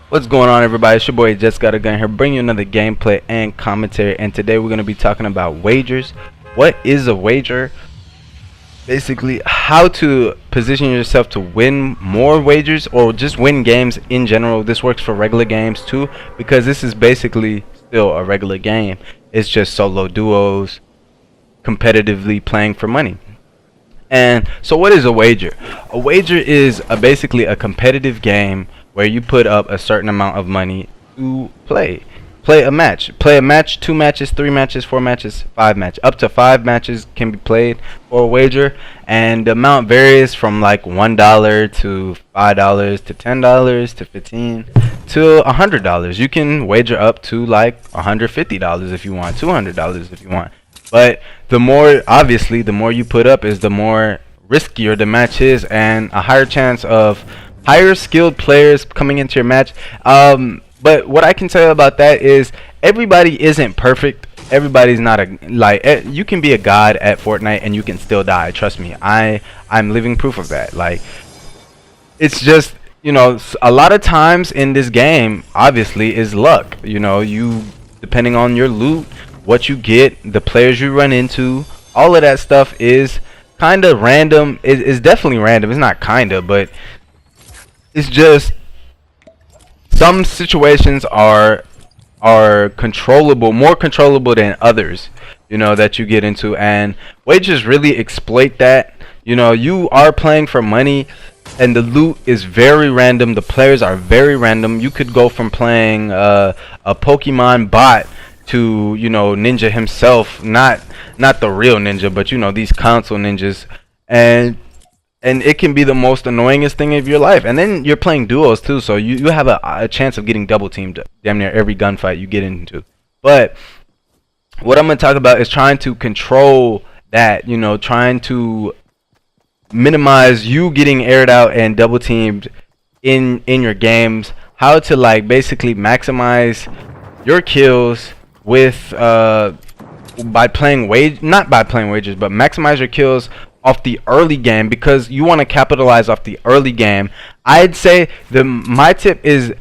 What's going on, everybody? It's your boy Just Got a Gun here, bringing you another gameplay and commentary. And today we're going to be talking about wagers. What is a wager? Basically, how to position yourself to win more wagers or just win games in general. This works for regular games too, because this is basically still a regular game. It's just solo duos competitively playing for money. And so what is a wager? A wager is basically a competitive game where you put up a certain amount of money to play a match, 2 matches, 3 matches, 4 matches, 5 matches. Up to 5 matches can be played for a wager, and the amount varies from like $1 to $5 to $10 to $15 to $100. You can wager up to like $150 if you want, $200 if you want. But the more, obviously, the more you put up is the more riskier the match is, and a higher chance of higher skilled players coming into your match. But what I can tell you about that is everybody isn't perfect. Everybody's not you can be a god at Fortnite and you can still die. Trust me, I'm living proof of that. Like, it's just, you know, a lot of times in this game obviously is luck. You know, you, depending on your loot, what you get, the players you run into, all of that stuff is kind of random. It's definitely random. It's not kinda, but it's just some situations are controllable, more controllable than others, you know, that you get into, and wagers really exploit that. You know, you are playing for money and the loot is very random, the players are very random. You could go from playing a Pokemon bot to, you know, Ninja himself, not the real Ninja, but you know, these console ninjas, and it can be the most annoyingest thing of your life. And then you're playing duos too, so you have a chance of getting double teamed damn near every gunfight you get into. But what I'm going to talk about is trying to control that, you know, trying to minimize you getting aired out and double teamed in your games. How to, like, basically maximize your kills with by playing not by playing wagers, but maximize your kills off the early game, because you want to capitalize off the early game. I'd say my tip is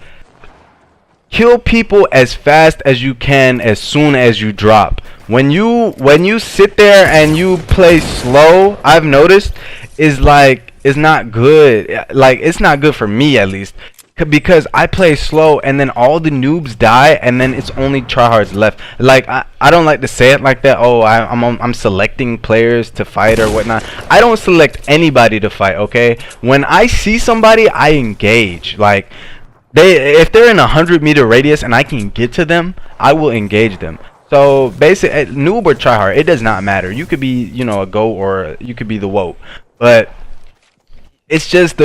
kill people as fast as you can as soon as you drop. When you sit there and you play slow, I've noticed is not good. Like, it's not good for me, at least, because I play slow and then all the noobs die and then it's only tryhards left. Like, I don't like to say it like that. Oh, I'm selecting players to fight or whatnot. I don't select anybody to fight, okay? When I see somebody, I engage. Like, if they're in a 100-meter radius and I can get to them, I will engage them. So basically, noob or tryhard, it does not matter. You could be, you know, a goat, or you could be the woke, but it's just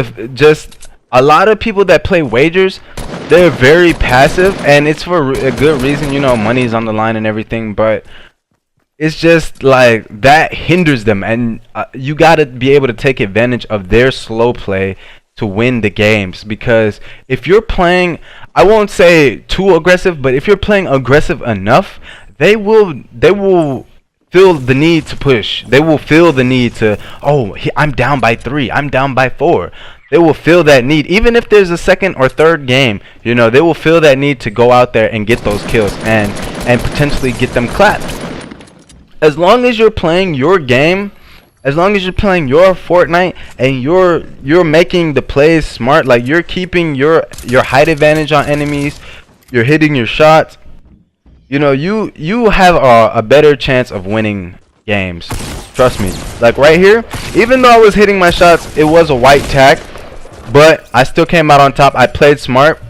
a lot of people that play wagers, they're very passive, and it's for a good reason. You know, money's on the line and everything, but it's just like that hinders them, and you gotta be able to take advantage of their slow play to win the games. Because if you're playing, I won't say too aggressive, but if you're playing aggressive enough, they will feel the need to push. They will feel the need to, oh, I'm down by 3, I'm down by 4. They will feel that need, even if there's a second or third game. You know, they will feel that need to go out there and get those kills and potentially get them clapped. As long as you're playing your game, as long as you're playing your Fortnite and you're making the plays smart, like you're keeping your height advantage on enemies, you're hitting your shots, you know, you have a better chance of winning games. Trust me. Like right here, even though I was hitting my shots, it was a white tack, but I still came out on top. I played smart,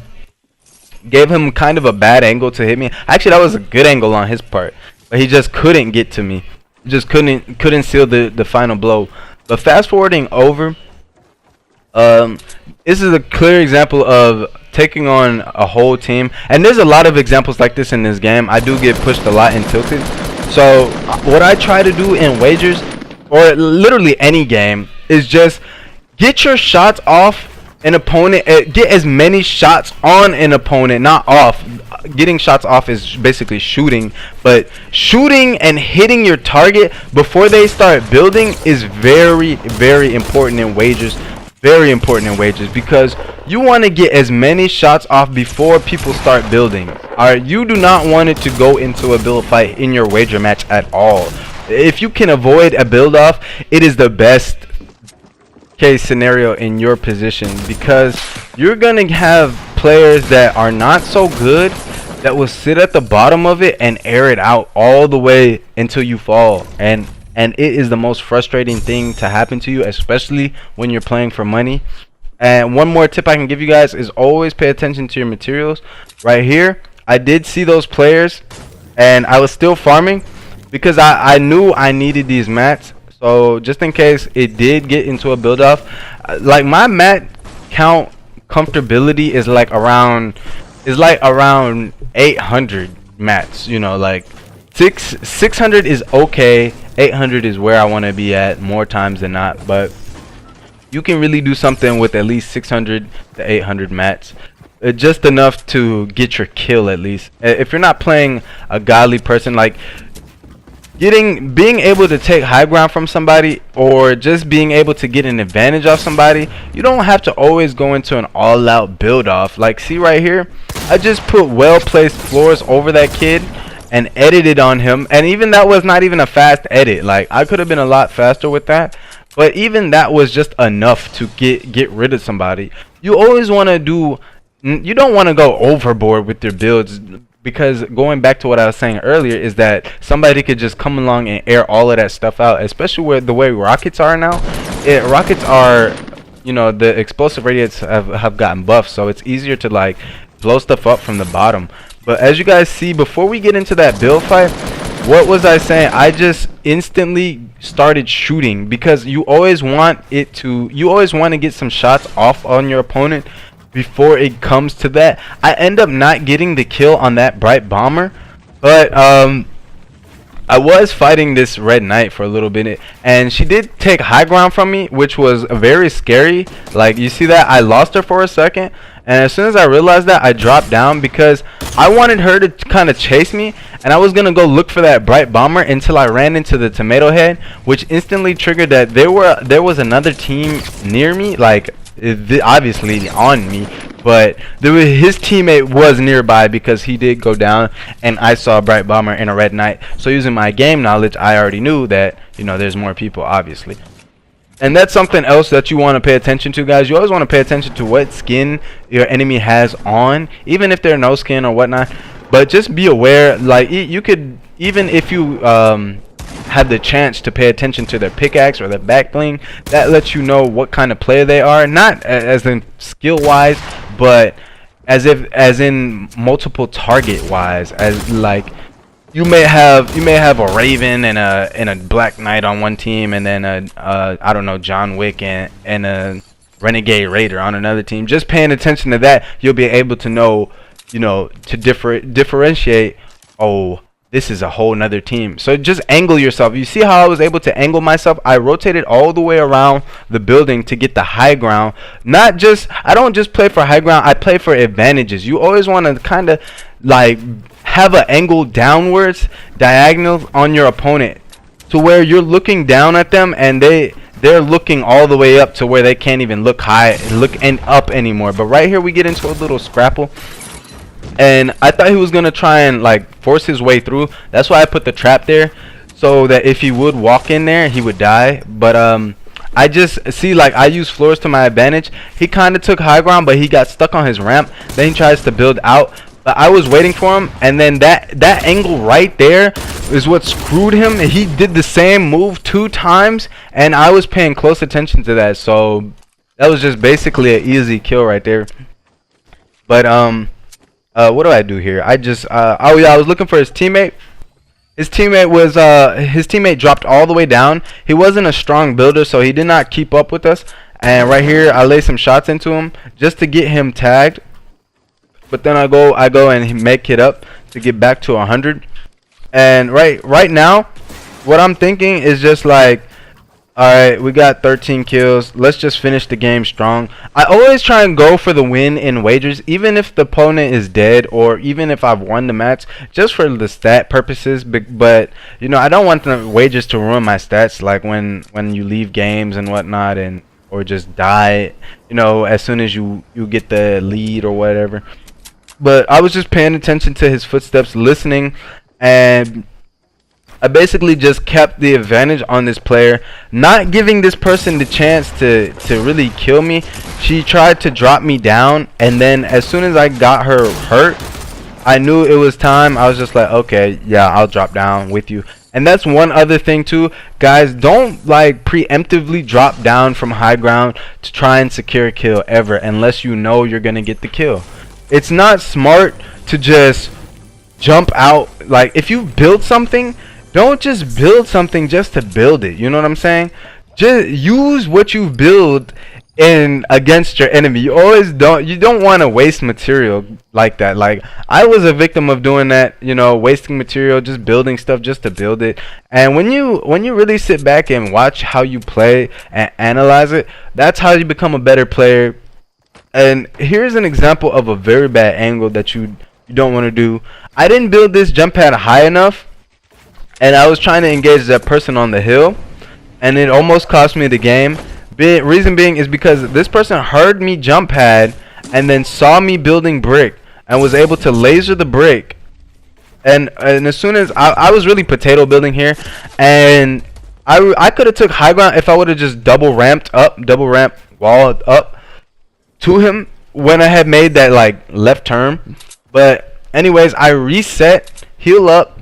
gave him kind of a bad angle to hit me. Actually, that was a good angle on his part, but he just couldn't get to me. He just couldn't seal the final blow. But fast forwarding over, this is a clear example of taking on a whole team, and there's a lot of examples like this in this game. I do get pushed a lot and tilted. So what I try to do in wagers, or literally any game, is just get your shots off an opponent. Get as many shots on an opponent, not off. Getting shots off is basically shooting, but shooting and hitting your target before they start building is very, very important in wagers. very important in wagers because you want to get as many shots off before people start building. Alright, you do not want it to go into a build fight in your wager match at all. If you can avoid a build off, it is the best case scenario in your position because you're gonna have players that are not so good that will sit at the bottom of it and air it out all the way until you fall, and it is the most frustrating thing to happen to you, especially when you're playing for money. And one more tip I can give you guys is always pay attention to your materials. Right here, I did see those players and I was still farming because I knew I needed these mats. So just in case it did get into a build off, like my mat count comfortability is like around 800 mats, you know, like 600 is okay, 800 is where I want to be at more times than not, but you can really do something with at least 600 to 800 mats. Just enough to get your kill at least. If you're not playing a godly person, like being able to take high ground from somebody or just being able to get an advantage off somebody, you don't have to always go into an all-out build off. Like, see right here, I just put well placed floors over that kid and edited on him, and even that was not even a fast edit. Like, I could have been a lot faster with that, but even that was just enough to get rid of somebody. You always want to do, you don't want to go overboard with your builds, because going back to what I was saying earlier is that somebody could just come along and air all of that stuff out, especially with the way rockets are now. Rockets are, you know, the explosive radius have gotten buffed, so it's easier to like blow stuff up from the bottom. But as you guys see, before we get into that build fight, what was I saying? I just instantly started shooting because you always want to get some shots off on your opponent before it comes to that. I end up not getting the kill on that bright bomber, but I was fighting this red knight for a little bit, and she did take high ground from me, which was very scary. Like, you see that I lost her for a second, and as soon as I realized that, I dropped down because I wanted her to kind of chase me, and I was gonna go look for that bright bomber until I ran into the tomato head, which instantly triggered that there was another team near me, like obviously on me, but his teammate was nearby because he did go down, and I saw a bright bomber and a red knight. So using my game knowledge, I already knew that, you know, there's more people obviously. And that's something else that you want to pay attention to, guys. You always want to pay attention to what skin your enemy has on, even if they're no skin or whatnot. But just be aware, like, you could, even if you have the chance to pay attention to their pickaxe or their back bling, that lets you know what kind of player they are, not as in skill wise, but as in multiple target wise. As like, you may have a Raven and a Black Knight on one team, and then I don't know, John Wick and a Renegade Raider on another team. Just paying attention to that, you'll be able to know, you know, to differentiate. Oh, this is a whole nother team. So just angle yourself. You see how I was able to angle myself? I rotated all the way around the building to get the high ground. I don't just play for high ground, I play for advantages. You always want to kind of like have an angle downwards, diagonal on your opponent, to where you're looking down at them and they're looking all the way up to where they can't even look up anymore. But right here we get into a little scrapple, and I thought he was gonna try and like force his way through. That's why I put the trap there, so that if he would walk in there, he would die. But I just see, like, I use floors to my advantage. He kind of took high ground, but he got stuck on his ramp. Then he tries to build out, but I was waiting for him, and then that angle right there is what screwed him. He did the same move 2 times, and I was paying close attention to that, so that was just basically an easy kill right there. But what do I do here? I just oh yeah, I was looking for his teammate. His teammate dropped all the way down. He wasn't a strong builder, so he did not keep up with us. And right here, I lay some shots into him just to get him tagged. But then I go and make it up to get back to 100. And right now, what I'm thinking is just like, alright, we got 13 kills. Let's just finish the game strong. I always try and go for the win in wagers, even if the opponent is dead or even if I've won the match, just for the stat purposes. But you know, I don't want the wagers to ruin my stats, like when you leave games and whatnot, and or just die, you know, as soon as you get the lead or whatever. But I was just paying attention to his footsteps, listening, and I basically just kept the advantage on this player, not giving this person the chance to really kill me. She tried to drop me down, and then as soon as I got her hurt, I knew it was time. I was just like, okay, yeah, I'll drop down with you. And that's one other thing too, guys. Don't like preemptively drop down from high ground to try and secure a kill ever, unless you know you're gonna get the kill. It's not smart to just jump out. Like, if you build something, don't just build something just to build it. You know what I'm saying? Just use what you build in against your enemy. You don't want to waste material like that. Like, I was a victim of doing that, you know, wasting material, just building stuff just to build it. And when you really sit back and watch how you play and analyze it, that's how you become a better player. And here's an example of a very bad angle that you don't want to do. I didn't build this jump pad high enough, and I was trying to engage that person on the hill, and it almost cost me the game. Reason being is because this person heard me jump pad and then saw me building brick and was able to laser the brick. And as soon as I was really potato building here, and I could have took high ground if I would have just double ramped wall up to him when I had made that like left turn. But anyways, I reset, heal up,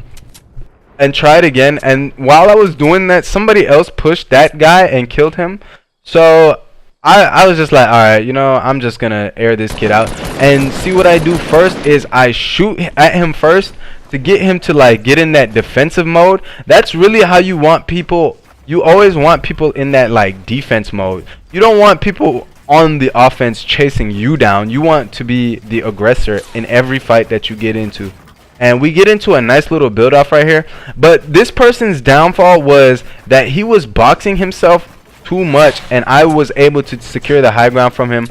and tried again. And while I was doing that, somebody else pushed that guy and killed him. So I was just like, alright, you know, I'm just gonna air this kid out. And see, what I do first is I shoot at him first to get him to like get in that defensive mode. That's really how you want people. You always want people in that like defense mode. You don't want people on the offense chasing you down. You want to be the aggressor in every fight that you get into. And we get into a nice little build off right here. But this person's downfall was that he was boxing himself too much, and I was able to secure the high ground from him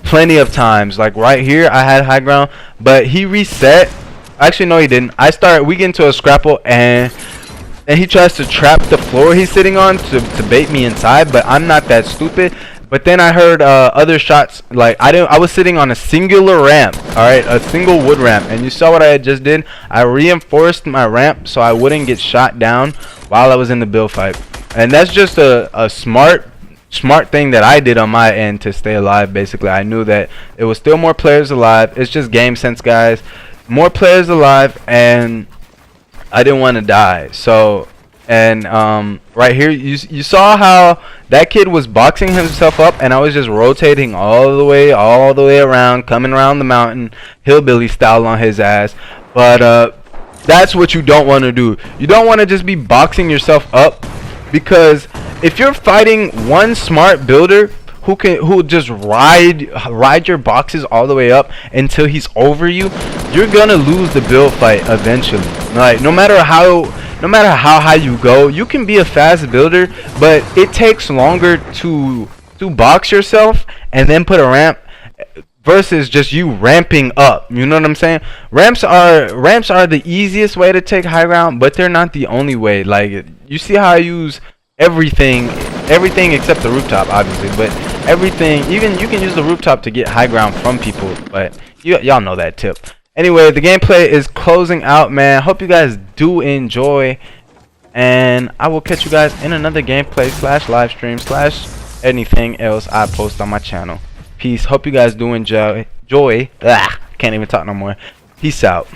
plenty of times. Like right here I had high ground, but he reset. Actually, no, he didn't. We get into a scrapple, and he tries to trap the floor he's sitting on to bait me inside, but I'm not that stupid. But then I heard other shots. Like, I was sitting on a singular ramp, alright, a single wood ramp, and you saw what I just did. I reinforced my ramp so I wouldn't get shot down while I was in the build fight. And that's just a smart thing that I did on my end to stay alive. Basically, I knew that it was still more players alive. It's just game sense, guys. More players alive, and I didn't want to die. So, and right here you saw how that kid was boxing himself up, and I was just rotating all the way around, coming around the mountain, hillbilly style on his ass. But that's what you don't want to do. You don't want to just be boxing yourself up, because if you're fighting one smart builder who just ride your boxes all the way up until he's over you, you're gonna lose the build fight eventually. Like, no matter how high you go, you can be a fast builder, but it takes longer to box yourself and then put a ramp versus just you ramping up. You know what I'm saying? Ramps are the easiest way to take high ground, but they're not the only way. Like, you see how I use everything except the rooftop, obviously, but everything. Even you can use the rooftop to get high ground from people, but y'all know that tip. Anyway, the gameplay is closing out, man. Hope you guys do enjoy, and I will catch you guys in another gameplay / live stream / anything else I post on my channel. Peace. Hope you guys do enjoy. Can't even talk no more. Peace out.